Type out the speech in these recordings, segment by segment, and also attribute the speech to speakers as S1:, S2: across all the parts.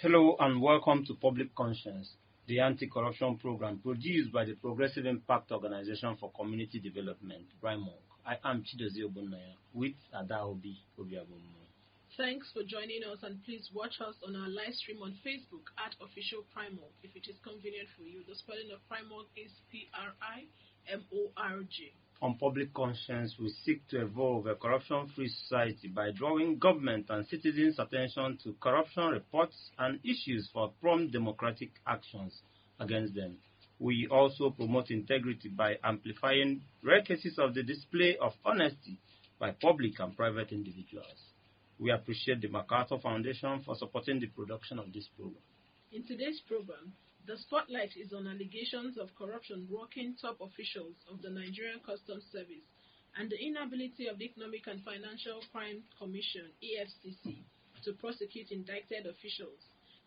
S1: Hello and welcome to Public Conscience, the anti-corruption program produced by the Progressive Impact Organization for Community Development, PRIMOG. I am Chidozie Ogbonnaya with Adaobi Obiabomo.
S2: Thanks for joining us, and please watch us on our live stream on Facebook at Official PRIMOG if it is convenient for you. The spelling of PRIMOG is PRIMORG.
S1: On Public Conscience, we seek to evolve a corruption-free society by drawing government and citizens' attention to corruption reports and issues for prompt democratic actions against them. We also promote integrity by amplifying rare cases of the display of honesty by public and private individuals. We appreciate the MacArthur Foundation for supporting the production of this program.
S2: In today's program, the spotlight is on allegations of corruption rocking top officials of the Nigerian Customs Service and the inability of the Economic and Financial Crime Commission, EFCC, to prosecute indicted officials.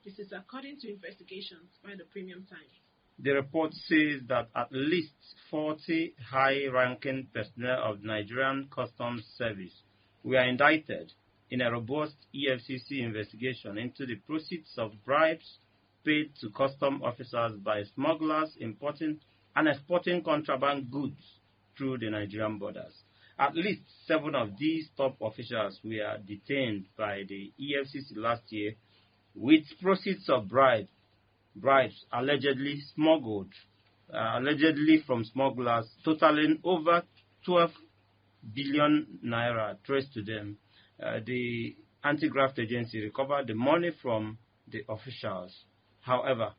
S2: This is according to investigations by the Premium Times.
S1: The report says that at least 40 high-ranking personnel of the Nigerian Customs Service were indicted in a robust EFCC investigation into the proceeds of bribes paid to custom officers by smugglers importing and exporting contraband goods through the Nigerian borders. At least 7 of these top officials were detained by the EFCC last year with proceeds of bribes allegedly from smugglers, totaling over 12 billion naira traced to them. The anti-graft agency recovered the money from the officials. However,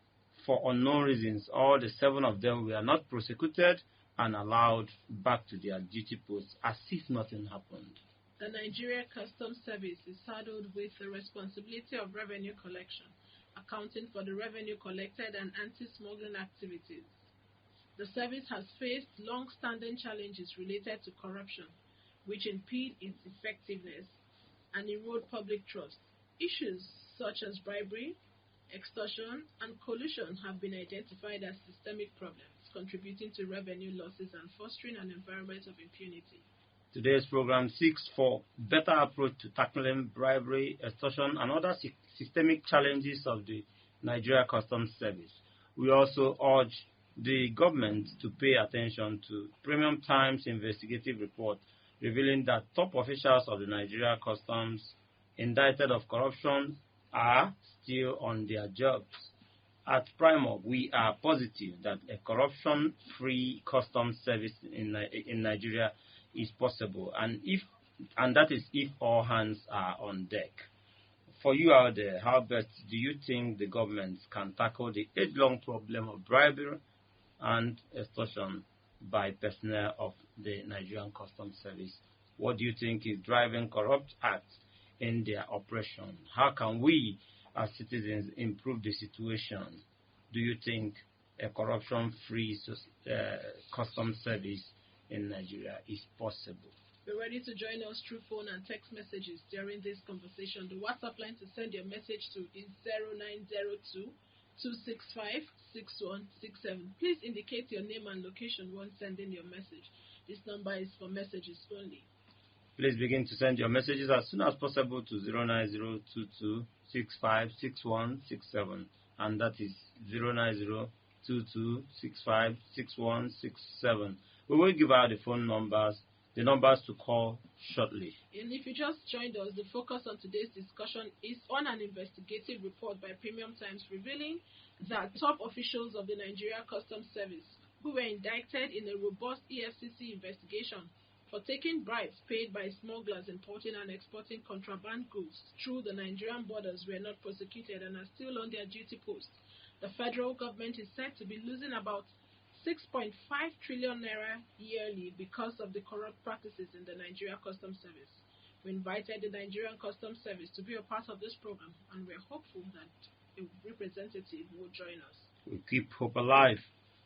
S1: for unknown reasons, all the 7 of them were not prosecuted and allowed back to their duty posts as if nothing happened.
S2: The Nigeria Customs Service is saddled with the responsibility of revenue collection, accounting for the revenue collected and anti-smuggling activities. The service has faced long-standing challenges related to corruption, which impede its effectiveness and erode public trust. Issues such as bribery, extortion, and collusion have been identified as systemic problems, contributing to revenue losses and fostering an environment of impunity.
S1: Today's program seeks for better approach to tackling bribery, extortion, and other systemic challenges of the Nigeria Customs Service. We also urge the government to pay attention to Premium Times investigative report revealing that top officials of the Nigeria Customs indicted of corruption are still on their jobs. At PRIMOG, we are positive that a corruption-free customs service in Nigeria is possible, and that is if all hands are on deck. For you out there, how best do you think the government can tackle the age-long problem of bribery and extortion by personnel of the Nigerian Customs Service? What do you think is driving corrupt acts in their operation? How can we as citizens improve the situation? Do you think a corruption-free customs service in Nigeria is possible?
S2: Be ready to join us through phone and text messages during this conversation. The WhatsApp line to send your message to is 0902-265-6167. Please indicate your name and location when sending your message. This number is for messages only.
S1: Please begin to send your messages as soon as possible to 09022656167, and that is 09022656167. We will give out the phone numbers, the numbers to call shortly.
S2: And if you just joined us, the focus on today's discussion is on an investigative report by Premium Times revealing that top officials of the Nigeria Customs Service who were indicted in a robust EFCC investigation for taking bribes paid by smugglers importing and exporting contraband goods through the Nigerian borders were not prosecuted and are still on their duty posts. The federal government is said to be losing about 6.5 trillion naira yearly because of the corrupt practices in the Nigeria Customs Service. We invited the Nigerian Customs Service to be a part of this program, and we're hopeful that a representative will join us.
S1: We keep hope alive.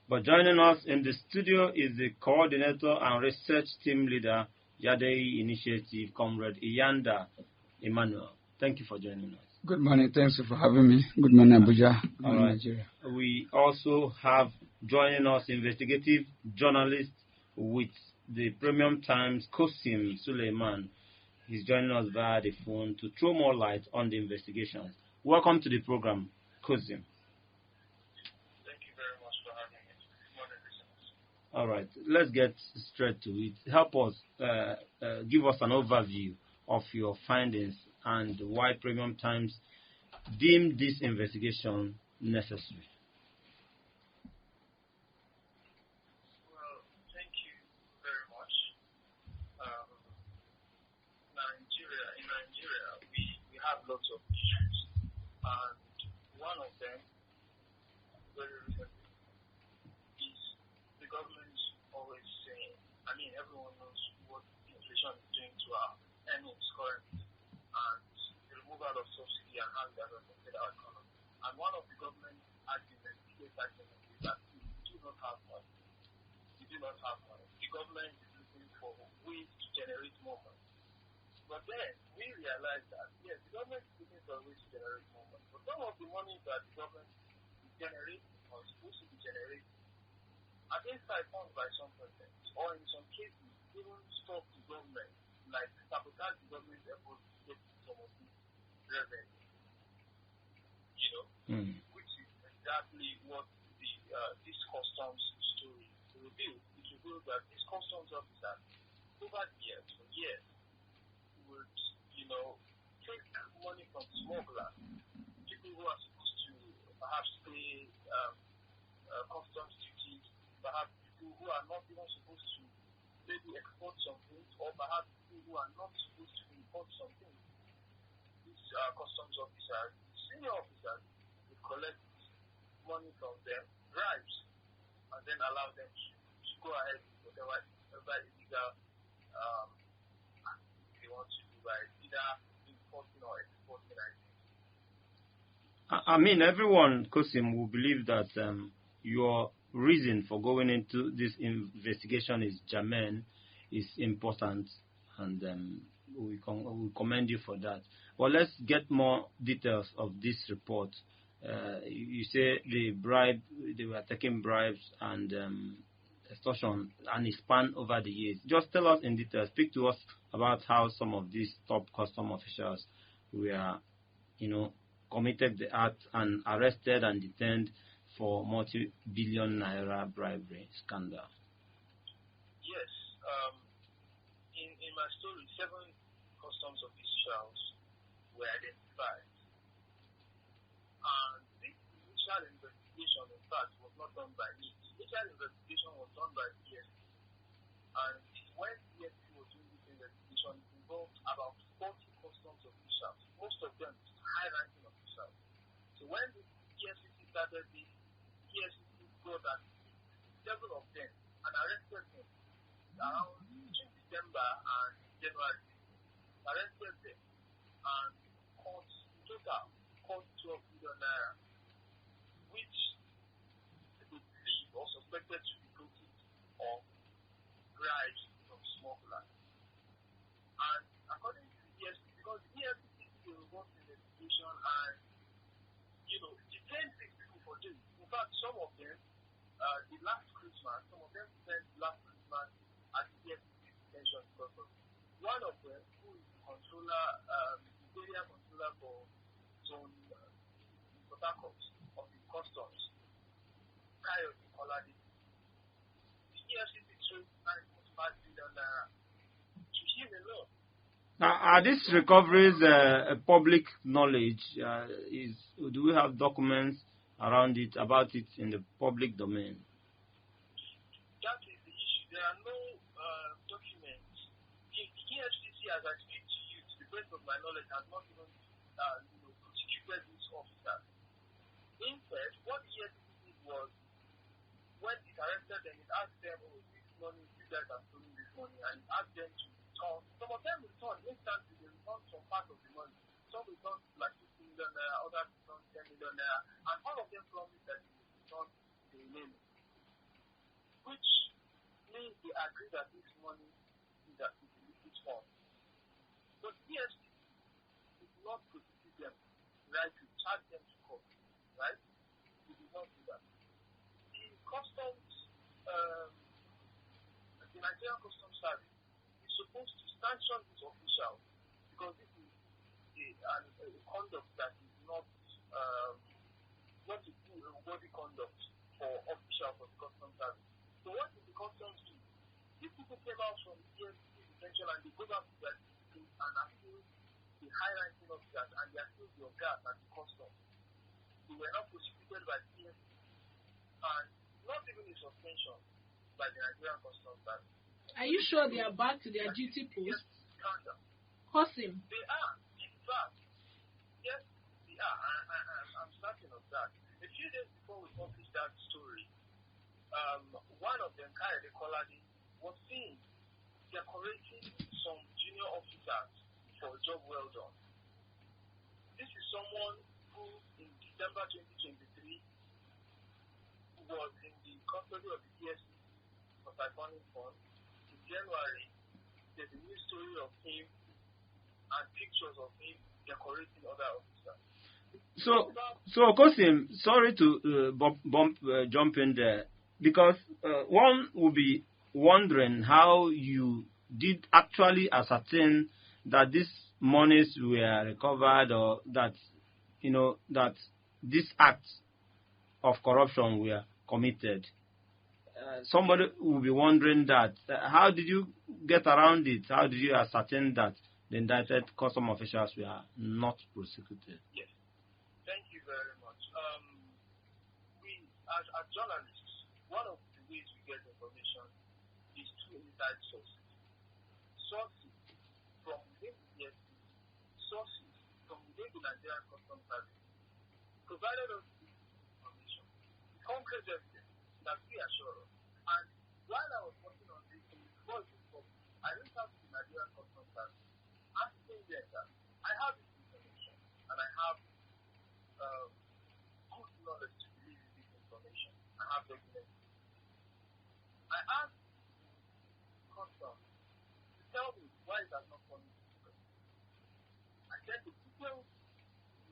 S1: But joining us in the studio is the coordinator and research team leader, Yadei Initiative, Comrade Iyanda Emmanuel. Thank you for joining us.
S3: Good morning. Thanks for having me. Good morning, Abuja. Good morning, Nigeria.
S1: We also have joining us investigative journalist with the Premium Times, Kosim Suleiman. He's joining us via the phone to throw more light on the investigations. Welcome to the program, Kozim.
S4: Thank you very much for having me. Good morning, listeners.
S1: All right, let's get straight to it. Help us, give us an overview of your findings and why Premium Times deemed this investigation necessary.
S4: Well, thank you very much. In Nigeria, we have lots of issues, and one of them, very recently, is the government always saying, everyone knows what inflation is doing to our earnings currently, and the removal of subsidy and how it has affected our economy. And one of the government arguments, biggest argument, is that we do not have money. We do not have money. The government is looking for ways to generate more money. But then we realize that, yes, the government is looking for ways to generate more money. But some of the money that the government is generating or supposed to be generating are inside funds by some presidents, or in some cases, even stop the government, like sabotage the government's efforts to get some of these revenue. Which is exactly what this customs story reveals. It reveals that these customs officers, over the years, for years, would, take money from smugglers, people who are supposed to perhaps pay customs duties, perhaps people who are not even supposed to maybe export something, or perhaps people who are not supposed to import something. These customs officers, senior officers, would collect money from them, bribes, and then allow them to go ahead with whatever illegal they want to do by either importing or exporting items.
S1: Everyone, Kosim, will believe that your reason for going into this investigation is germane, is important, and we commend you for that. Well, let's get more details of this report. You say they were taking bribes and extortion, and it spanned over the years. Just tell us in detail, speak to us about how some of these top custom officials were, committed the act and arrested and detained for multi-billion naira bribery scandal.
S4: Yes. In my story, 7 customs officials were identified. And this initial investigation, in fact, was not done by me. The initial investigation was done by EFCC. And when EFCC was doing this investigation, it involved about 40 customs officials, most of them high-ranking officials. So when the EFCC started this, EFCC got at 7 of them and arrested them around between December and January. Arrested them and caught 12 million naira, which they believe or suspected to be proceeds of bribes from smugglers. And according to the EFCC, because the EFCC did a robust investigation and, detained 6 people for this. In fact, some of them, the last Christmas, some of them spent last Christmas at the EFCC detention because of one of them, who is the controller, the area controller for zone Port Harcourt of the customs, Coyote Coladi. The EFCC traced 9.5 billion naira to him alone.
S1: Now, are these recoveries public knowledge? Do we have documents about it in the public domain?
S4: That is the issue. There are no documents. The EFCC, as I speak to you, to the best of my knowledge, has not even prosecuted these officers. Instead, what the EFCC did was, when it arrested them, it asked them, this money, you guys are stealing this money, and it asked them to return. Some of them returned instantly, they returned some part of the money. Some returned like 50 million naira, others returned 10 million naira, and all of them promised that they would return the remaining. Which means they agree that this money is a liquid form. But the EFCC did not prosecute them, right, to charge them to court, right? They did not do that. The customs, the Nigerian Customs Service is supposed to sanction these officials because this is a conduct that is not a good worthy conduct for officials of the customs service. So what did the customs do? These people came out from the EFCC detention and they go back to their district and accuse the high-ranking officers and they accuse the guards at the customs. They were not prosecuted by the EFCC and not even a suspension by the Nigerian Customs Service.
S2: Are you sure they are back to their duty post? Him.
S4: They are. In fact, yes, they are. I'm certain of that. A few days before we published that story, one of them, Kyle Koladi, was seen decorating some junior officers for a job well done. This is someone who, in December 2023, was in the custody of the EFCC for siphoning funds. In January, there's a new story of him and pictures of him decorating other officers.
S1: So Kosim, sorry to jump in there, because one will be wondering how you did actually ascertain that these monies were recovered, or that that these acts of corruption were committed. Somebody will be wondering that. How did you get around it? How did you ascertain that the indicted custom officials were not prosecuted?
S4: Yes. Thank you very much. We, as journalists, one of the ways we get information is through inside sources. Sources from within the EFCC, sources from within the Nigerian Customs Service provided us with information, concrete evidence that we are sure of. And while I was working on this, before it was published, I reached out to the Nigerian Customs Service, asking them that I have this information and I have good knowledge to believe in this information. I have documents. I asked Customs to tell me why it has not come into the I sent a detailed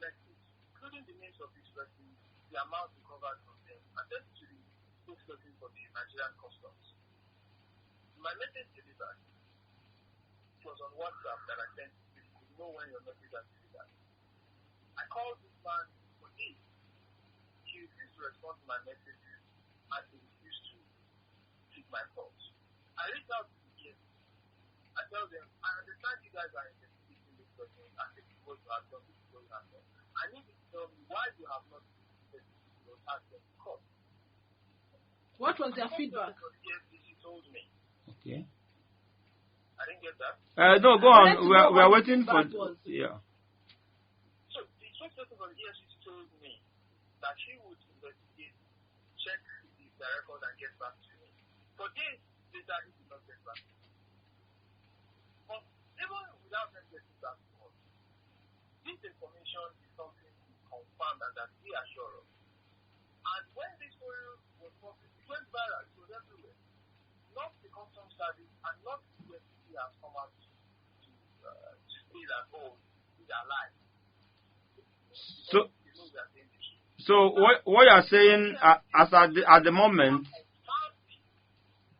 S4: message, including the names of these persons, the amount recovered from them, and sent it to the spokesperson for the Nigerian Customs. My message delivered. It was on WhatsApp that I sent it. You know when your message has delivered. I called this man for days. He refused to respond to my messages and he refused to take my calls. I reached out to the EFCC. I tell them, I understand you guys are investigating this person and this is what you have done, this is what you have done. I need you to tell me why you have not investigated or asked them to court.
S2: What was their feedback?
S4: The EFCC told me.
S1: Okay.
S4: I didn't get that.
S1: No, go on. We are waiting for. Yeah.
S4: So the spokesperson for the EFCC told me that he would investigate, check the record, and get back to me. For days later, he did not get back to me. But even without them getting back to us, this information is something confirmed and that we are sure of. And when this story was published, it went viral. It was everywhere. Not the Customs Service and not the EFCC has come out to say that, oh, these are lies.
S1: So what you are saying, as at the moment.
S4: The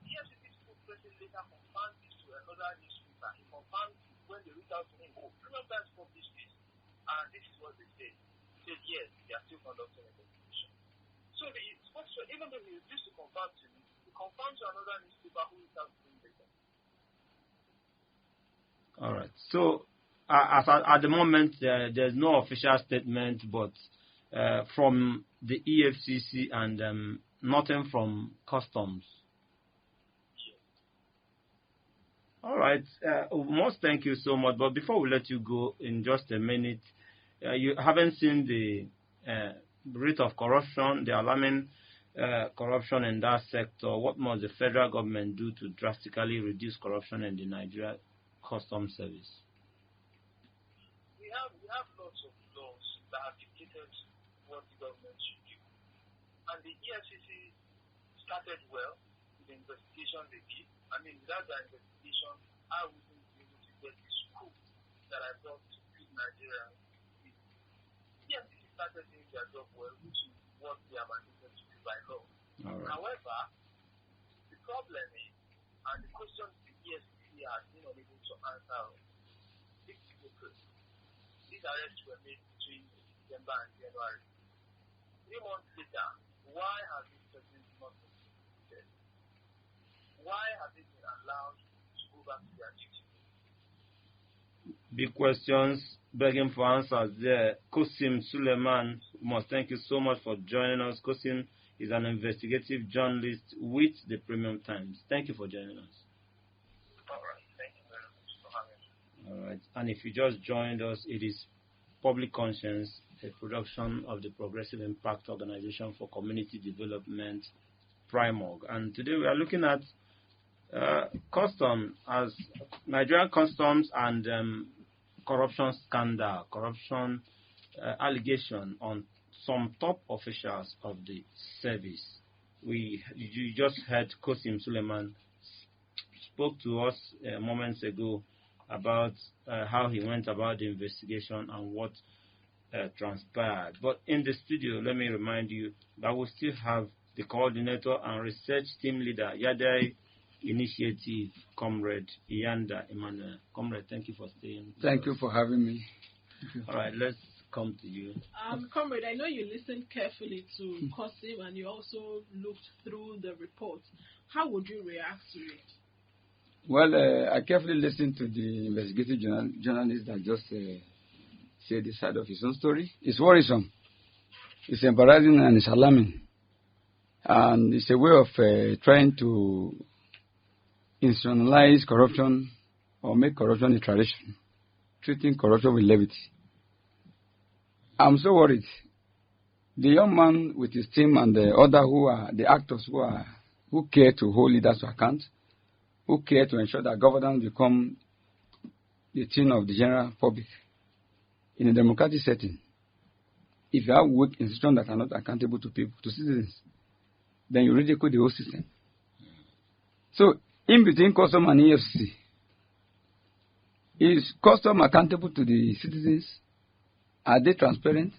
S4: EFCC spokesperson later confirmed this to another newspaper. He confirmed when they reached out to him, oh, Premium Times published this, and this is what they said. He said, yes, they are still conducting an investigation. So the spokesperson, even though he refused to confirm to me, he confirmed to another newspaper who reached out to him later.
S1: All right. So, at the moment, there's no official statement, but from the EFCC and nothing from Customs. All right. Most thank you so much. But before we let you go, in just a minute, you haven't seen the rate of corruption, the alarming corruption in that sector. What must the federal government do to drastically reduce corruption in the Nigeria Customs Service?
S4: We have lots of laws that have dictated what the government should do. And the EFCC started well with the investigation they did. I mean, without the investigation, I wouldn't be able to get the scoop that I brought to feed Nigeria. The EFCC started doing their job well, which is what they are mandated to do by law.
S1: Right.
S4: However, the problem is, and the questions the EFCC has been unable to answer, these arrests were made between December and January. 3 months later, why has this person not been prosecuted? Why have they been allowed to go back to their duty?
S1: Big questions begging for answers there. Kosim Suleiman, we must thank you so much for joining us. Kosim is an investigative journalist with the Premium Times. Thank you for joining us.
S4: All right. Thank you very much for having me.
S1: All right. And if you just joined us, it is Public Conscience, a production of the Progressive Impact Organization for Community Development, Primorg. And today we are looking at custom as Nigerian customs and corruption scandal, corruption allegation on some top officials of the service. You just heard Kosim Suleiman spoke to us moments ago about how he went about the investigation and what transpired. But in the studio, let me remind you that we still have the coordinator and research team leader, Yadai Initiative, Comrade Iyanda Emmanuel. Comrade, thank you for staying.
S3: Thank you for having me.
S1: All right, let's come to you.
S2: Comrade, I know you listened carefully to Kosim and you also looked through the report. How would you react to it?
S3: Well, I carefully listened to the investigative journalist that just said the side of his own story. It's worrisome. It's embarrassing and it's alarming. And it's a way of trying to institutionalize corruption or make corruption a tradition, treating corruption with levity. I'm so worried. The young man with his team and the other who are the actors who care to hold leaders to account, who care to ensure that governance become the thing of the general public. In a democratic setting, if you have weak institutions that are not accountable to people, to citizens, then you ridicule the whole system. So, in between custom and EFCC, is custom accountable to the citizens? Are they transparent?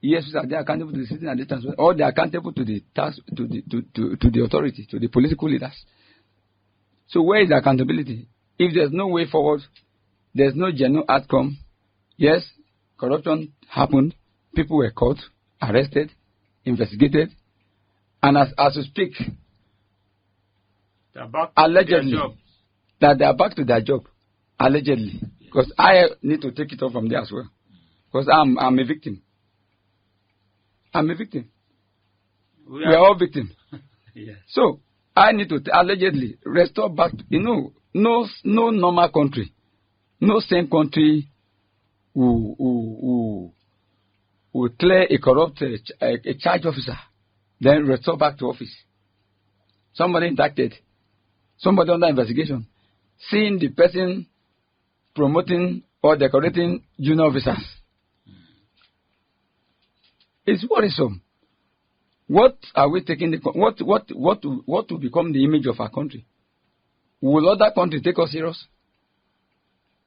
S3: EFCC, are they accountable to the citizens? Are they transparent? Or they are accountable to the task, to the authority, to the political leaders? So where is the accountability? If there's no way forward, there's no genuine outcome. Yes, corruption happened. People were caught, arrested, investigated, and as we speak, allegedly, that they are back to their job. Allegedly, because I need to take it off from there as well. Because I'm a victim. I'm a victim. We are all victims.
S1: Yes.
S3: So I need to allegedly restore back. No normal country, no same country will clear a corrupt a charge officer, then restore back to office. Somebody indicted, somebody under investigation, seeing the person promoting or decorating junior officers. It's worrisome. What are we taking? What will become the image of our country? Will other countries take us serious?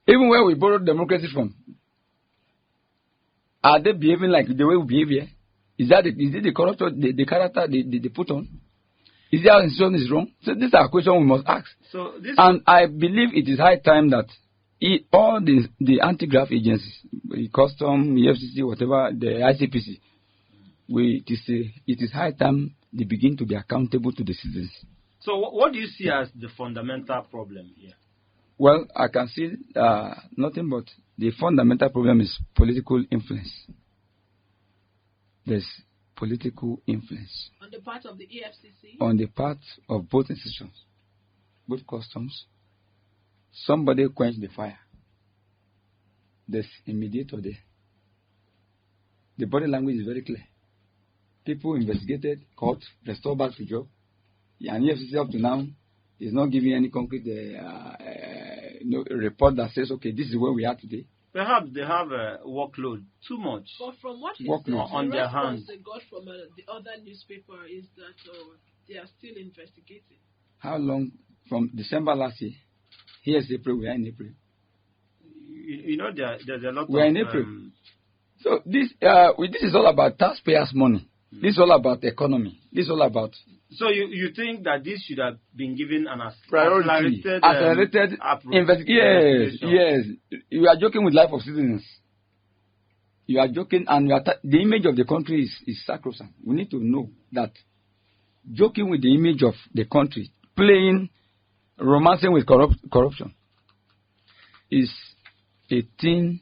S3: Even where we borrowed democracy from, are they behaving like the way we behave here? Is it the corruption, the character they put on? Is it our institution is wrong? So these are questions we must ask. And I believe it is high time that all the anti-graft agencies, the custom, EFCC, whatever, the ICPC, it is high time they begin to be accountable to the citizens.
S1: So what do you see as the fundamental problem here?
S3: Well, I can see nothing but the fundamental problem is political influence. There's political influence.
S2: On the part of the EFCC?
S3: On the part of both institutions, both customs. Somebody quenched the fire. There's a mediator there. The body language is very clear. People investigated, caught, restored back to job. And EFCC up to now is not giving any concrete report that says, okay, this is where we are today.
S1: Perhaps they have a workload too much.
S2: But from what he
S1: said, on their hands.
S2: They got from the other newspaper is that they are still investigating.
S3: How long? From December last year. Here's April. We are in April.
S1: You know, there's a lot.
S3: We are in April. So this is all about taxpayers' money. This is all about economy. This is all about.
S1: So you think that this should have been given an
S3: priority, accelerated investigation? Yes. You are joking with life of citizens. You are joking, and the image of the country is sacrosanct. We need to know that joking with the image of the country, playing, romancing with corruption, is a thing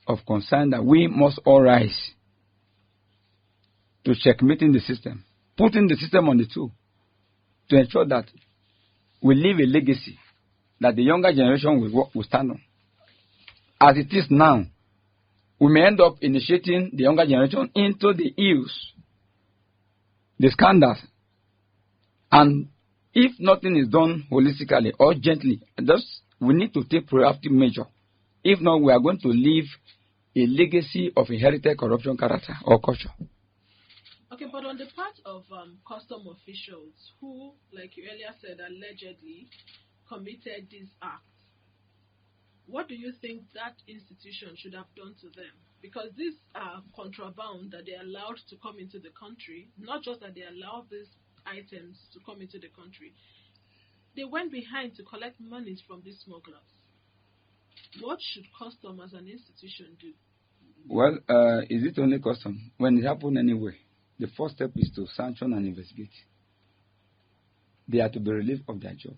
S3: of concern that we must all rise to checkmating the system, putting the system on the tool to ensure that we leave a legacy that the younger generation will stand on. As it is now, we may end up initiating the younger generation into the ills, the scandals, and if nothing is done holistically or gently, we need to take proactive measure. If not, we are going to leave a legacy of inherited corruption character or culture.
S2: Okay, but on the part of custom officials who, like you earlier said, allegedly committed these acts, what do you think that institution should have done to them? Because these are contraband that they allowed to come into the country, not just that they allowed these items to come into the country. They went behind to collect monies from these smugglers. What should custom as an institution do?
S3: Well, is it only custom? When it happens anyway, the first step is to sanction and investigate. They are to be relieved of their job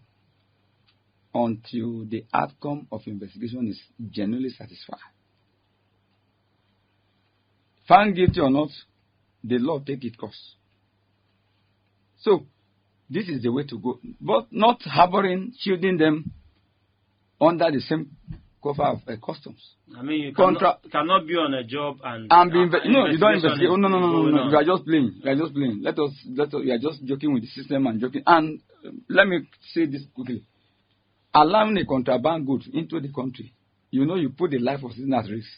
S3: until the outcome of investigation is genuinely satisfied. Found guilty or not, the law take its course. So, this is the way to go. But not harboring, shielding them under the same cover of customs.
S1: I mean, you cannot be on a job and
S3: be no, you don't investigate. Oh, no. You are just playing. You are just playing. Let us. You are just joking with the system and joking. And let me say this quickly. Allowing a contraband good into the country, you put the life of citizens at risk.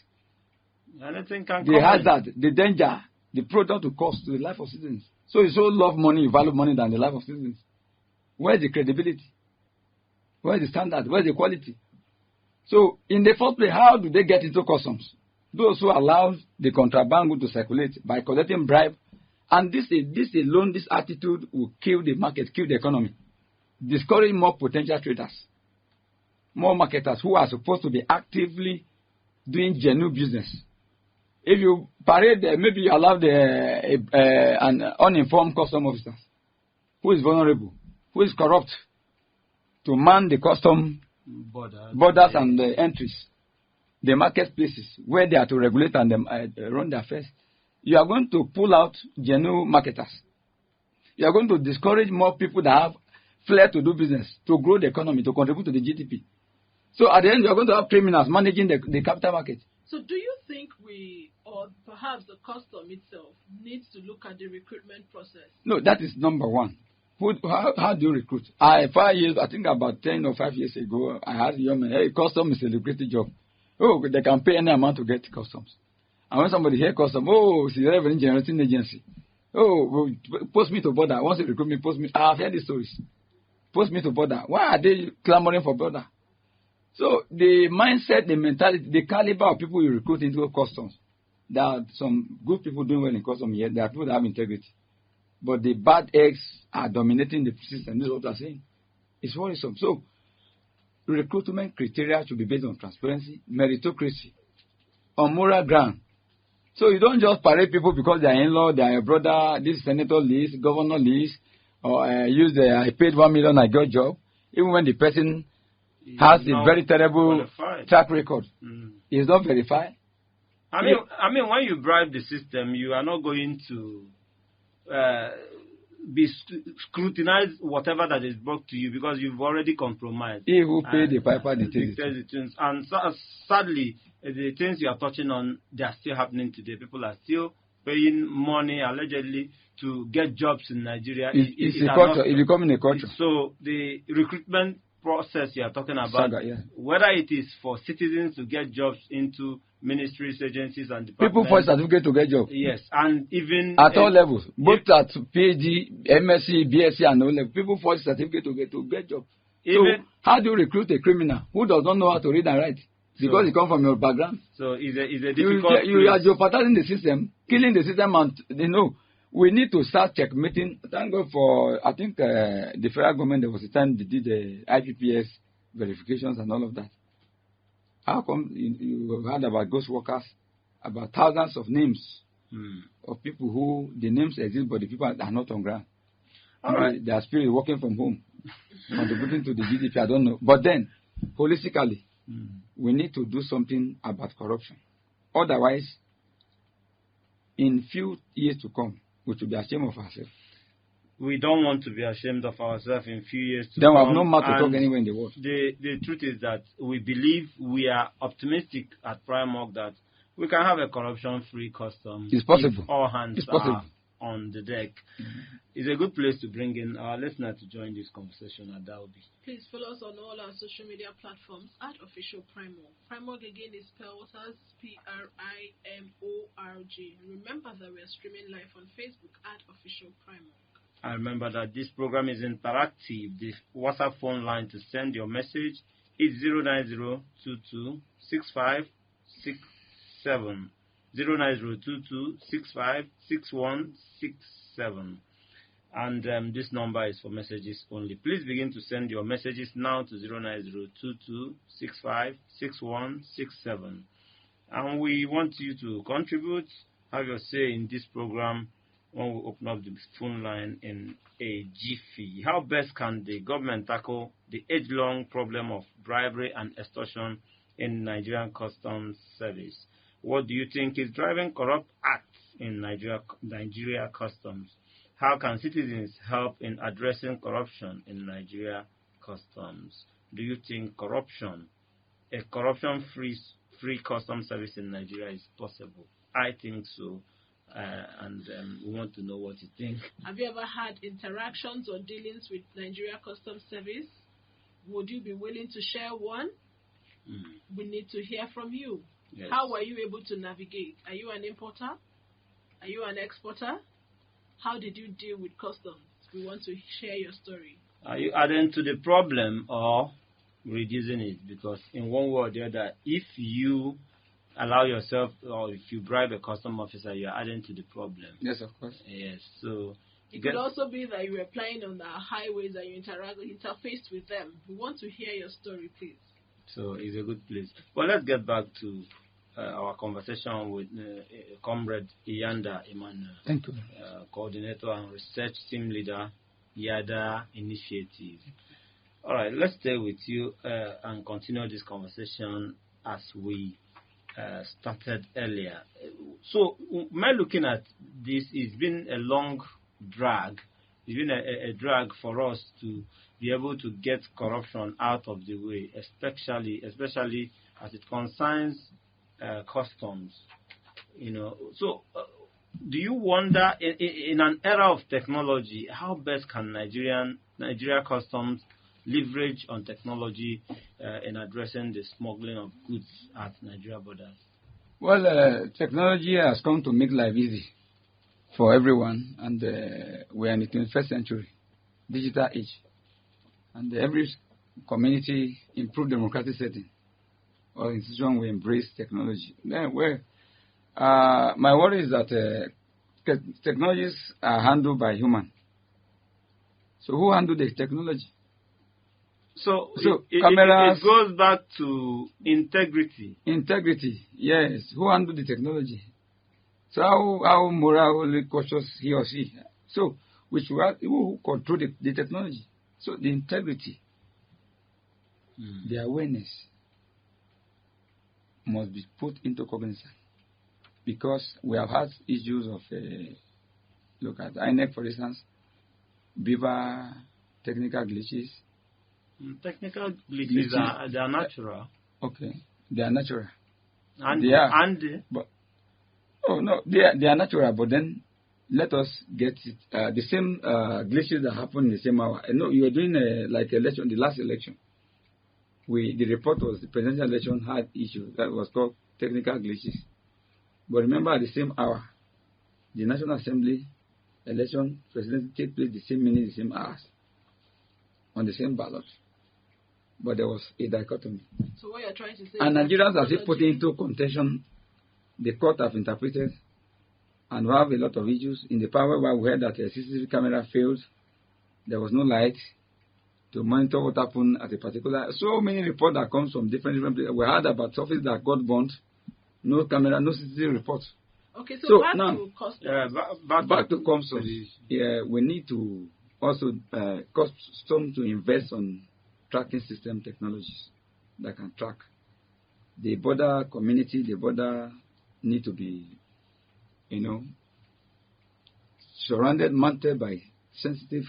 S1: Anything can
S3: the hazard, the danger, the product to cost to the life of citizens. So you so love money, you value money than the life of citizens. Where's the credibility? Where's the standard? Where's the quality? So in the first place, how do they get into customs? Those who allow the contraband good to circulate by collecting bribe, and this alone, this attitude will kill the market, kill the economy, discourage more potential traders, more marketers who are supposed to be actively doing genuine business. If you parade, maybe you allow an uninformed custom officer who is vulnerable, who is corrupt, to man the custom borders and the entries, the marketplaces where they are to regulate and run their affairs. You are going to pull out genuine marketers. You are going to discourage more people that have flair to do business, to grow the economy, to contribute to the GDP. So at the end, you are going to have criminals managing the capital market.
S2: So do you think we, or perhaps the custom itself, needs to look at the recruitment process?
S3: No, that is number one. How do you recruit? 5 years, I think about 10 or 5 years ago, I had a young man, hey, custom is a lucrative job. Oh, they can pay any amount to get customs. And when somebody hears custom, oh, it's a revenue generating agency. Oh, post me to border. Once you recruit me, post me. I've heard these stories. Post me to border. Why are they clamoring for border? So the mindset, the mentality, the caliber of people you recruit into customs, there are some good people doing well in customs here. There are people that have integrity. But the bad eggs are dominating the system. This is what I'm saying. It's worrisome. So recruitment criteria should be based on transparency, meritocracy, on moral ground. So you don't just parade people because they are in-law, they are your brother, this senator list, governor list, or I paid 1 million, I got a job. Even when the person has a very terrible track record. It's not verified.
S1: I mean, when you bribe the system, you are not going to be scrutinized whatever that is brought to you because you've already compromised.
S3: He who paid the piper dictates the
S1: tunes. And sadly, the things you are touching on, they are still happening today. People are still paying money allegedly to get jobs in Nigeria.
S3: It's a culture. It's becoming a culture.
S1: So the recruitment process you are talking about, whether it is for citizens to get jobs into ministries, agencies, and departments.
S3: People for certificate to get jobs.
S1: Yes, and even
S3: at all levels, both at PhD, MSc, BSc, and all levels. People for certificate to get jobs. So how do you recruit a criminal who does not know how to read and write? Because he comes from your background.
S1: So it's a difficult.
S3: You are jeopardizing the system, killing the system, and we need to start checkmating. Thank God for, I think, the federal government, there was a time they did the IPPS verifications and all of that. How come you heard about ghost workers about thousands of names
S1: Hmm.
S3: of people who the names exist, but the people are not on ground.
S1: All right.
S3: Their spirit working from home, contributing to the GDP. I don't know. But then, holistically, we need to do something about corruption. Otherwise, in few years to come, we should be ashamed of ourselves.
S1: We don't want to be ashamed of ourselves in few years to
S3: Then
S1: come.
S3: we have no mouth to talk
S1: And
S3: anywhere in the world.
S1: the truth is that we believe, we are optimistic at Primark that we can have a corruption-free custom.
S3: It's possible.
S1: If all hands
S3: It's possible.
S1: are on the deck. It's a good place to bring in our listener to join this conversation at Dalby.
S2: Please follow us on all our social media platforms at Official Primark. Primark again is spelled as Primorg. Remember that we are streaming live on Facebook at Official Primark.
S1: I remember that this program is interactive. The WhatsApp phone line to send your message is 090226567. 09022656167. And this number is for messages only. Please begin to send your messages now to 09022656167. And we want you to contribute, have your say in this program when we open up the phone line in a jiffy. How best can the government tackle the age-long problem of bribery and extortion in Nigerian Customs Service? What do you think is driving corrupt acts in Nigeria Customs? How can citizens help in addressing corruption in Nigeria Customs? Do you think a corruption-free customs service in Nigeria is possible? I think so. And we want to know what you think.
S2: Have you ever had interactions or dealings with Nigeria Customs Service? Would you be willing to share one? We need to hear from you.
S1: Yes.
S2: How were you able to navigate? Are you an importer? Are you an exporter? How did you deal with customs? We want to share your story.
S1: Are you adding to the problem or reducing it? Because in one way or the other, if you allow yourself, or if you bribe a custom officer, you are adding to the problem.
S3: Yes, of course.
S1: Yes. So
S2: it could also be that you were playing on the highways and you interfaced with them. We want to hear your story, please.
S1: So it's a good place. Well, let's get back to our conversation with Comrade Iyanda Emmanuel.
S3: Thank you.
S1: Coordinator and Research Team Leader, YADA Initiative. All right, let's stay with you and continue this conversation as we started earlier. So, my looking at this, it's been a long drag. It's been a drag for us to be able to get corruption out of the way, especially as it concerns customs. So do you wonder, in an era of technology, how best can Nigeria Customs leverage on technology in addressing the smuggling of goods at Nigeria borders?
S3: Well, technology has come to make life easy for everyone, and we are in the 21st century, digital age. And every community, improved democratic setting, or institution will embrace technology. Then, my worry is that technologies are handled by humans. So who handle the technology?
S1: So
S3: cameras,
S1: it goes back to integrity.
S3: Integrity, yes. Who handle the technology? So how morally cautious he or she? So which who control the technology? So the integrity, the awareness must be put into cognizance, because we have had issues of look at INEC, for instance, Beaver technical glitches.
S1: Technical glitches are natural.
S3: Okay, they are natural.
S1: And
S3: they are. But they are natural. But then let us get it. The same glitches that happen in the same hour. No, you were doing like election, the last election. The report was the presidential election had issues that was called technical glitches. But remember, at the same hour, the National Assembly election president take place the same minute, the same hours, on the same ballot. But there was a dichotomy.
S2: So what you're trying to say?
S3: And Nigerians, as they put into contention, the court have interpreted, and we have a lot of issues. In the power where we heard that a CCTV camera failed, there was no light to monitor what happened at a particular. So many reports that comes from different places. We heard about offices that got burnt No camera, no CCTV report.
S2: Okay,
S3: So
S2: back
S3: now,
S2: to customs.
S3: back to customs. Yeah, we need to also custom to invest on tracking system technologies that can track. The border community, the border need to be, surrounded, mounted by sensitive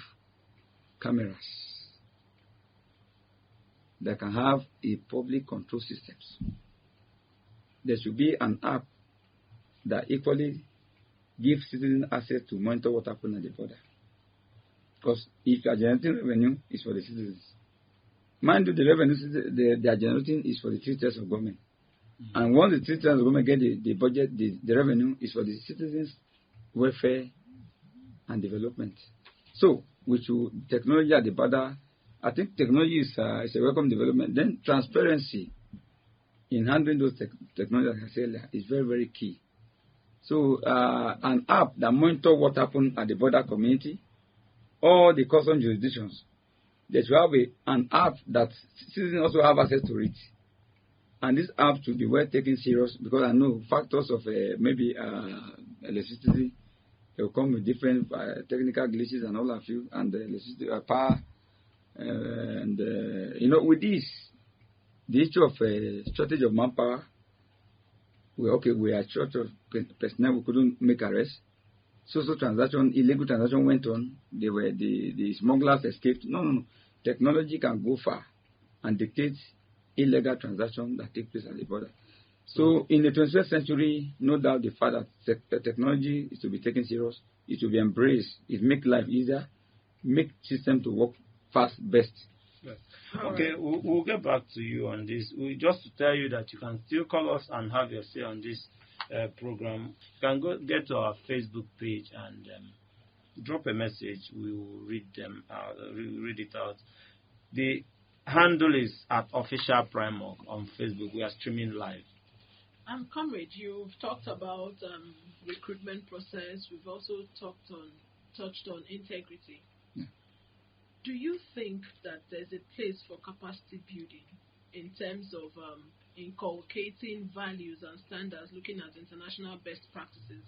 S3: cameras that can have a public control systems. There should be an app that equally gives citizens access to monitor what happens at the border. Because if you are generating revenue, it's for the citizens. Mind you, the revenue they are generating is for the 3 tiers of government. Mm-hmm. And once the 3 tiers of government get the budget, the revenue is for the citizens' welfare and development. So, technology at the border, I think technology is a welcome development. Then transparency in handling those technologies, like I said earlier, is very, very key. So, an app that monitors what happens at the border community, all the custom jurisdictions, they should have an app that citizens also have access to it. And this app should be well taken serious, because I know factors of maybe electricity, they will come with different technical glitches and all of you, and electricity power. With this, the issue of shortage of manpower, we are short of personnel, we couldn't make arrests. Social transaction, illegal transaction went on. The smugglers escaped. No. Technology can go far and dictate illegal transactions that take place at the border. So in the 21st century, no doubt the fact that technology is to be taken serious, it to be embraced, it make life easier, make system to work fast, best.
S1: Yes. Okay, we'll get back to you on this. Just to tell you that you can still call us and have your say on this program. You can get to our Facebook page and drop a message. We will read them out. Read it out. The handle is at Official Primark on Facebook. We are streaming live.
S2: Comrade, you've talked about recruitment process. We've also touched on integrity.
S3: Yeah.
S2: Do you think that there's a place for capacity building in terms of inculcating values and standards, looking at international best practices?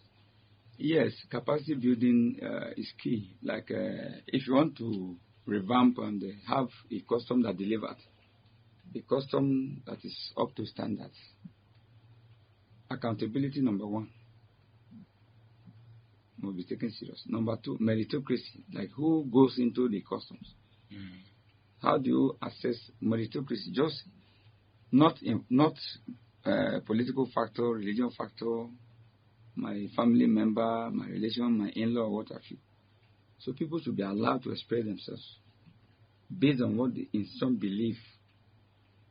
S3: Yes, capacity building is key. Like if you want to revamp and have a custom that delivers, a custom that is up to standards. Accountability, number 1, will be taken serious. Number 2, meritocracy, like who goes into the customs. How do you assess meritocracy? Just not political factor, religion factor, my family member, my relation, my in-law, what have you. So people should be allowed to express themselves based on what they in some belief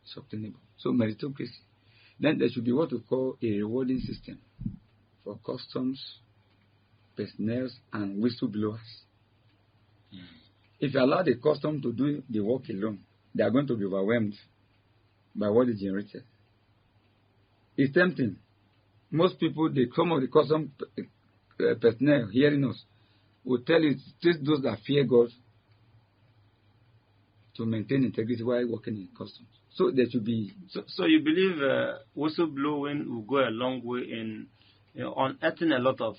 S3: is obtainable. So meritocracy. Then there should be what we call a rewarding system for customs, personnel, and whistleblowers. If you allow the custom to do the work alone, they are going to be overwhelmed by what is generated. It's tempting. Most people, some of the custom personnel hearing us will tell you, just those that fear God to maintain integrity while working in customs. So there should be.
S1: So you believe whistleblowing will go a long way in unearthing a lot of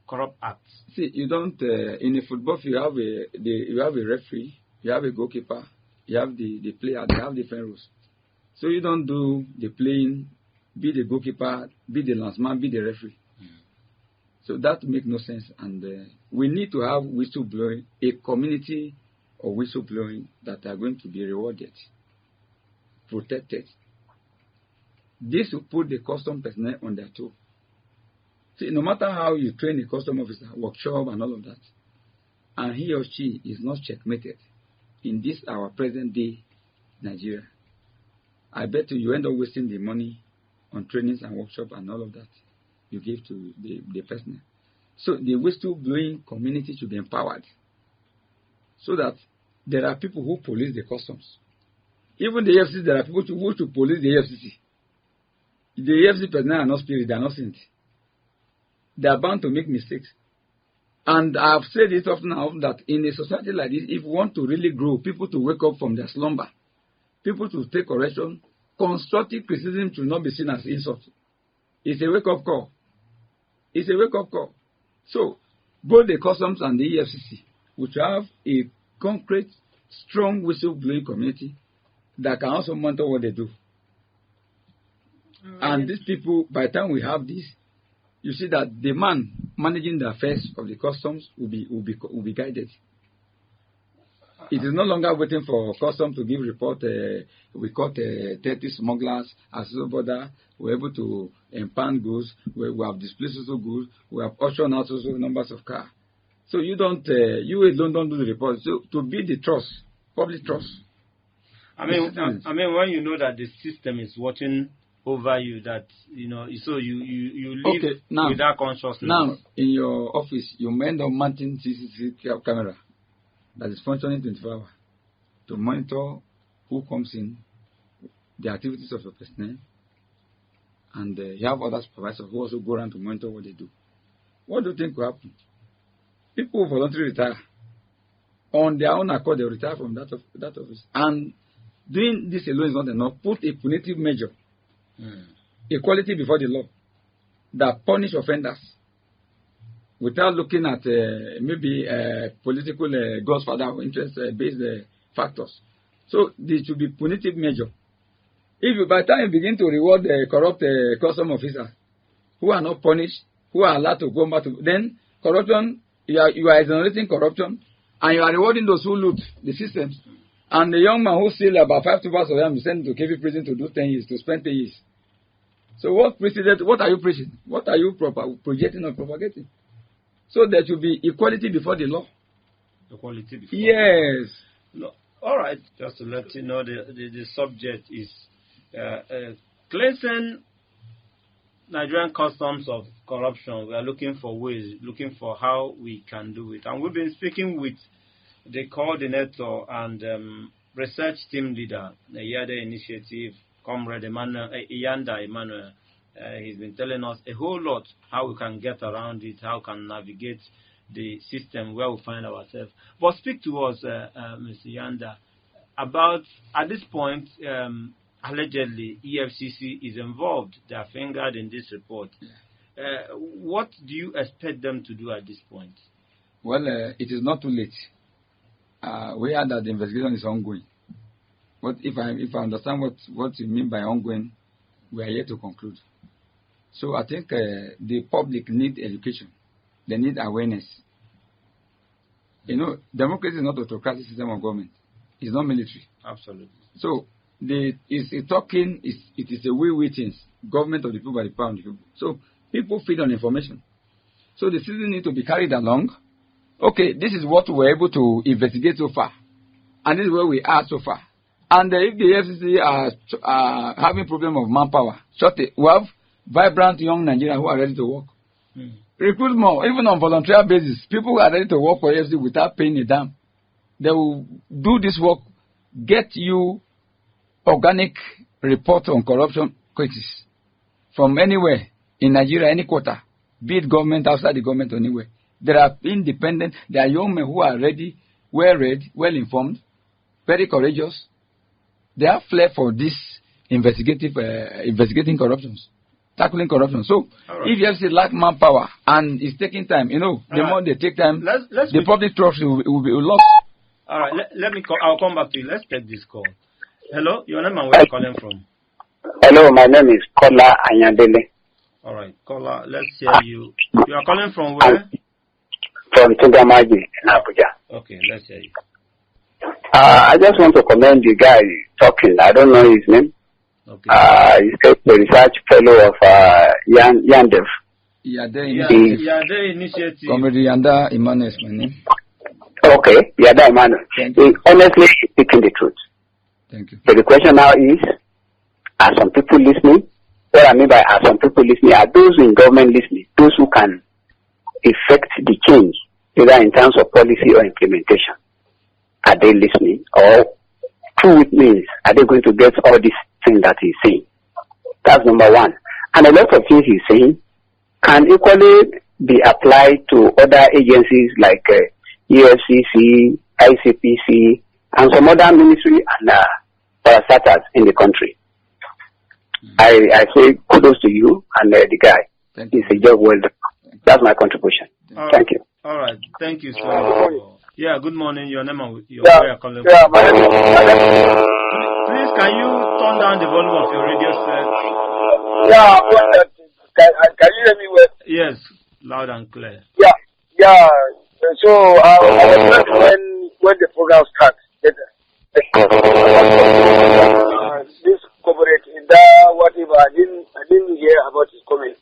S1: corrupt acts?
S3: See, you don't in a football field you have a referee, you have a goalkeeper, you have the player. They have different rules. So you don't do the playing, be the goalkeeper, be the landsman, be the referee. So that makes no sense. And we need to have whistleblowing, a community of whistleblowing that are going to be rewarded, protected. This will put the custom personnel on their toe. See, no matter how you train a custom officer, workshop and all of that, and he or she is not checkmated in this our present day Nigeria, I bet you end up wasting the money on trainings and workshops and all of that you give to the personnel. So the whistleblowing community should be empowered so that there are people who police the customs. Even the EFCC, there are people who should police the EFCC. The EFCC personnel are not spirit, they are not saints. They are bound to make mistakes. And I have said it often and often that in a society like this, if we want to really grow, people to wake up from their slumber, people to take correction, constructive criticism should not be seen as insult. It's a wake-up call. It's a wake-up call. So, both the customs and the EFCC, which have a concrete, strong whistleblowing community that can also monitor what they do. And these people, by the time we have this, you see that the man managing the affairs of the customs will be guided. It is no longer waiting for customs to give report. We caught 30 smugglers at the border. We're able to impound goods. We have displaced also goods. We have auctioned out also numbers of cars. So you don't do the report. So to build the trust, public trust.
S1: I mean, when you know that the system is watching over you, that so you live with that consciousness.
S3: Now, in your office, you may end up mounting CCTV camera that is functioning 24 hours to monitor who comes in, the activities of your personnel, and you have other supervisors who also go around to monitor what they do. What do you think will happen? People who voluntarily retire on their own accord, they retire from that office. And doing this alone is not enough. Put a punitive measure, equality before the law, that punish offenders without looking at maybe political godfather or interest-based factors. So there should be punitive measure. If you, by the time you begin to reward corrupt custom officers who are not punished, who are allowed to go back to, then corruption, you are exonerating corruption, and you are rewarding those who loot the systems. And the young man who steal about 5 tubers of them is sent to KV prison to do 10 years, to spend 10 years. So what are you preaching? What are you projecting or propagating? So there should be equality before the law.
S1: Equality before
S3: yes.
S1: the law. No. All right. Just to let you know, the subject is cleansing Nigerian customs of corruption. We are looking for ways, looking for how we can do it. And we've been speaking with the coordinator and research team leader, the Yada Initiative, Comrade Iyanda Emmanuel. He's been telling us a whole lot how we can get around it, how we can navigate the system where we find ourselves. But speak to us, Mr. Yanda, about, at this point, allegedly EFCC is involved. They are fingered in this report. What do you expect them to do at this point?
S3: Well, it is not too late. We heard that the investigation is ongoing. But if I understand what you mean by ongoing, we are yet to conclude. So I think the public need education. They need awareness. Democracy is not an autocratic system of government. It's not military.
S1: Absolutely.
S3: So it is a we things. Government of the people by the power of the people. So people feed on information. So the citizens need to be carried along. Okay, this is what we were able to investigate so far. And this is where we are so far. And if the FCC are having problem of manpower, we have vibrant young Nigerians who are ready to work. Recruit more, even on volunteer basis. People who are ready to work for FCC without paying a damn. They will do this work, get you organic report on corruption cases from anywhere in Nigeria, any quarter, be it government, outside the government, or anywhere. There are independent, there are young men who are ready, well-read, well-informed, very courageous. They have flair for this investigating corruptions, tackling corruption. So, if you have to lack manpower and it's taking time, the more they take time, the public trust will be lost.
S1: All right, let me call. I'll come back to you. Let's take this call. Hello, your name and where you're calling from?
S5: Hello, my name is Kola Anyadele.
S1: All right, Kola, let's hear you. You are calling from where?
S5: From Tugamaji in Abuja.
S1: Okay, let's hear you.
S5: I just want to commend the guy talking. I don't know his name.
S1: Okay.
S5: He's the research fellow of Yandev.
S1: Yada Initiative.
S3: Comrade Yanda Emmanuel is my name.
S5: Okay, Yada Emmanuel. Honestly, he's speaking the truth.
S3: Thank you.
S5: So the question now is, are some people listening? What I mean by are some people listening? Are those in government listening? Those who can effect the change, either in terms of policy or implementation. Are they listening? Or through it means, are they going to get all these things that he's saying? That's number one. And a lot of things he's saying can equally be applied to other agencies like EFCC, ICPC, and some other ministry and parastatals in the country. I say kudos to you and the guy.
S3: Thank you.
S5: It's a job well done. That's my contribution. Thank you.
S1: All right. Thank you so much. Yeah, good morning. Your name and your
S6: Yeah,
S1: where you're calling
S6: yeah,
S1: from.
S6: my name is
S1: Please, can you turn down the volume of your radio set?
S6: yeah, can you hear me well?
S1: Yes, loud and clear.
S6: Yeah, yeah. So I was when the program starts. This corporate in that whatever I didn't hear about his comment.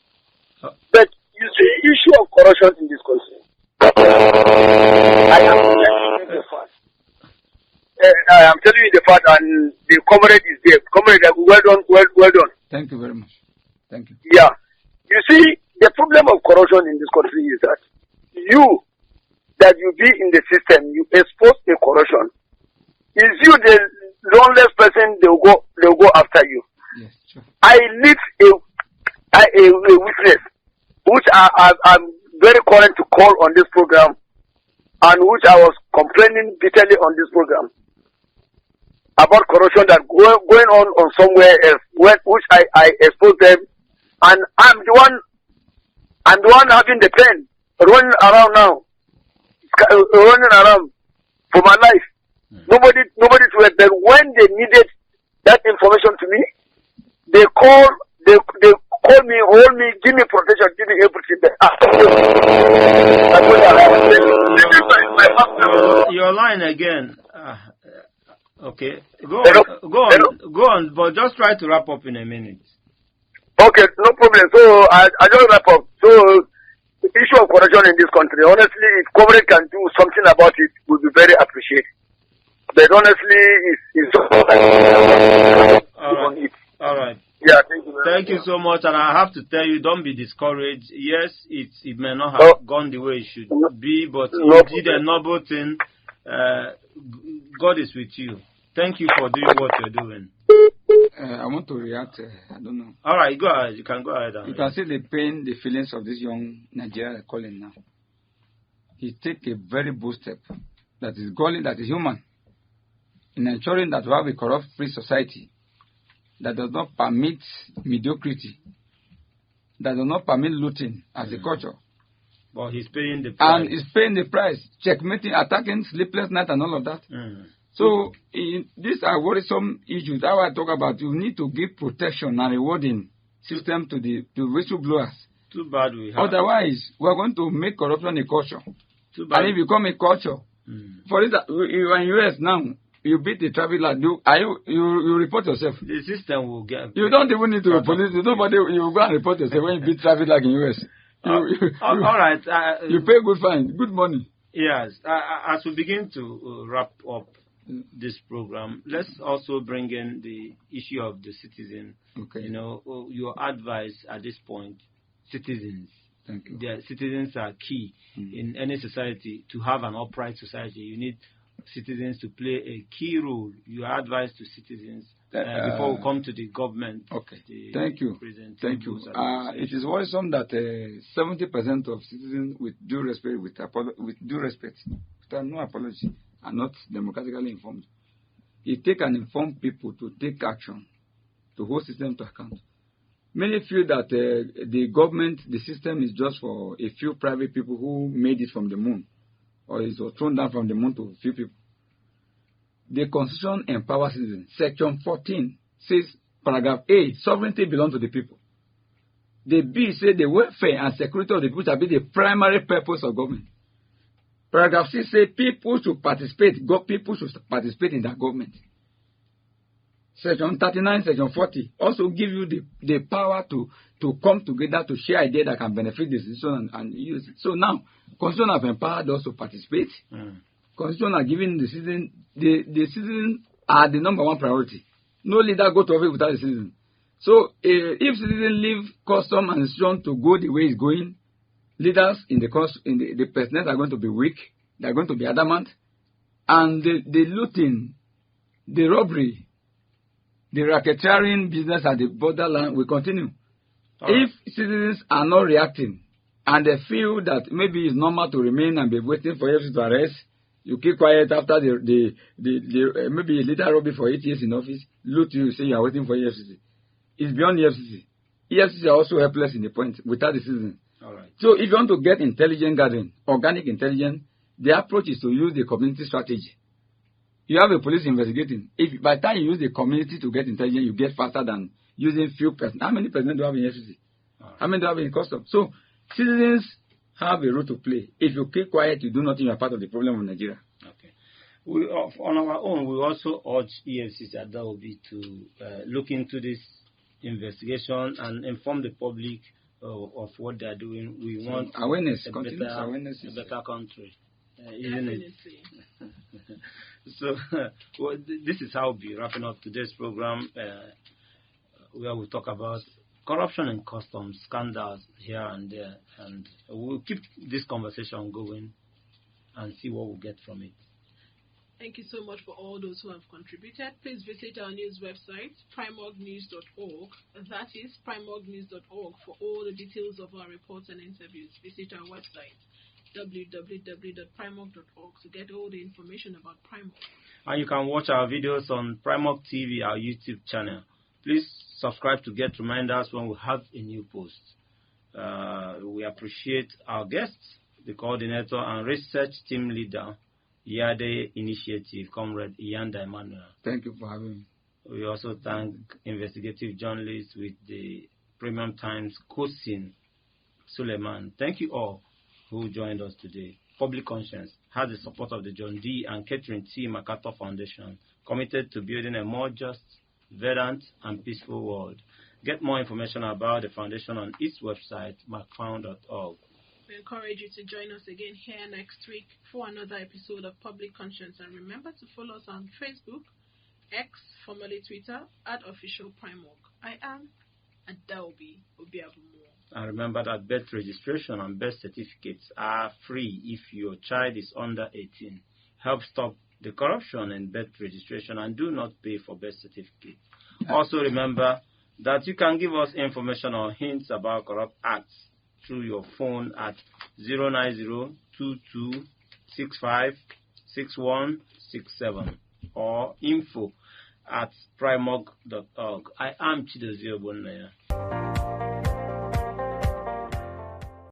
S6: But you see, issue of corruption in this country. I am telling you the fact. I am telling you the fact, and the comrade is there. Comrade, well done, well done.
S3: Thank you very much. Thank you.
S6: Yeah. You see, the problem of corruption in this country is that that you be in the system, you expose the corruption. Is you the lawless person? They'll go after you.
S3: Yes, sure.
S6: I need a witness, which I'm very current to call on this program, and which I was complaining bitterly on this program about corruption that going on somewhere else, which I expose them, and I'm the one having the pen, running around now, running around for my life. Nobody to it. Then when they needed that information to me, they call me, hold me, give me protection, give me everything.
S1: Your line again. Okay, go on, but just try to wrap up in a minute.
S6: Okay, no problem. So I just wrap up. So the issue of corruption in this country, honestly, if government can do something about it, would be very appreciated. But honestly,
S1: All right.
S6: Yeah, thank you.
S1: Thank you so much, and I have to tell you, don't be discouraged. Yes, it may not have gone the way it should be, but you did a noble thing. God is with you. Thank you for doing what you're doing.
S3: I want to react. I don't know.
S1: All right, go ahead. You can go ahead.
S3: You can see the pain, the feelings of this young Nigerian calling now. He take a very bold step that is godly, that is human, in ensuring that we have a corrupt-free society that does not permit mediocrity, that does not permit looting as a culture.
S1: But he's paying the price.
S3: And he's paying the price, checkmating, attacking, sleepless night, and all of that. So these are worrisome issues. How I talk about, you need to give protection and rewarding system to the whistleblowers.
S1: Too bad we have.
S3: Otherwise, we are going to make corruption a culture.
S1: Too bad.
S3: And it become a culture. For instance, you are in US now. You beat the traffic light. You report yourself.
S1: The system will get.
S3: You don't even need to police. Nobody. You go and report yourself when you beat traffic light in US.
S1: All right.
S3: You pay good fine, good money.
S1: Yes. As we begin to wrap up this program, let's also bring in the issue of the citizen.
S3: Okay.
S1: You know, your advice at this point, citizens.
S3: Thank you.
S1: The citizens are key in any society. To have an upright society, you need citizens to play a key role. Your advice to citizens before we come to the government. Okay.
S3: Thank you. Thank you. It is worrisome that 70% of citizens, with due respect, without no apology, are not democratically informed. It takes an informed people to take action, to hold system to account. Many feel that the government, the system is just for a few private people who made it from the moon, or is thrown down from the moon to a few people. The Constitution empowers citizens. Section 14 says, paragraph A, sovereignty belongs to the people. The B says the welfare and security of the people shall be the primary purpose of government. Paragraph C says people should participate in their government. Section 39, Section 40 also give you the power to come together to share ideas that can benefit the citizen and use it. So now, Constitution have empowered us to participate. Constitution are giving the citizen, the citizens are the number one priority. No leader go to office without the citizen. So if citizens leave custom and institution to go the way it's going, leaders in the president are going to be weak. They are going to be adamant, and the looting, the robbery, the racketeering business at the borderline will continue. If citizens are not reacting and they feel that maybe it's normal to remain and be waiting for EFCC to arrest, you keep quiet after maybe a leader robbery for 8 years in office, loot you, say you are waiting for EFCC. is beyond EFCC. EFCC are also helpless in the point without the citizen.
S1: All right.
S3: So if you want to get intelligent gathering, organic intelligence, the approach is to use the community strategy. You have a police investigating. If by the time you use the community to get intelligence, you get faster than using few persons. How many persons do you have in EFCC?
S1: All right.
S3: How many do you have in customs? So citizens have a role to play. If you keep quiet, you do nothing, you are part of the problem of Nigeria.
S1: Okay. On our own, we also urge EFCC at Daobi to look into this investigation and inform the public of what they are doing. We want
S3: awareness,
S1: a
S3: continuous awareness,
S1: a better country. Isn't it? So, this is how we'll be wrapping up today's program, where we talk about corruption in customs, scandals here and there, and we'll keep this conversation going and see what we'll get from it.
S2: Thank you so much for all those who have contributed. Please visit our news website, primorgnews.org. That is primorgnews.org for all the details of our reports and interviews. Visit our website, www.primorg.org, to get all the information about Primorg.
S1: And you can watch our videos on Primorg TV, our YouTube channel. Please subscribe to get reminders when we have a new post. We appreciate our guests, the coordinator and research team leader, Yade Initiative, Comrade Iyanda Emmanuel.
S3: Thank you for having me.
S1: We also thank investigative journalists with the Premium Times, Kosin Suleiman. Thank you all who joined us today. Public Conscience has the support of the John D. and Catherine T. MacArthur Foundation, committed to building a more just, verdant, and peaceful world. Get more information about the foundation on its website, macfound.org.
S2: We encourage you to join us again here next week for another episode of Public Conscience. And remember to follow us on Facebook, X, formerly Twitter, @Official Primorg. I am Adaobi Obiabumo.
S1: And remember that birth registration and birth certificates are free if your child is under 18. Help stop the corruption in birth registration and do not pay for birth certificates. Also remember that you can give us information or hints about corrupt acts through your phone at 09022656167 or info@primorg.org. I am Chidozie Ogbonnaya.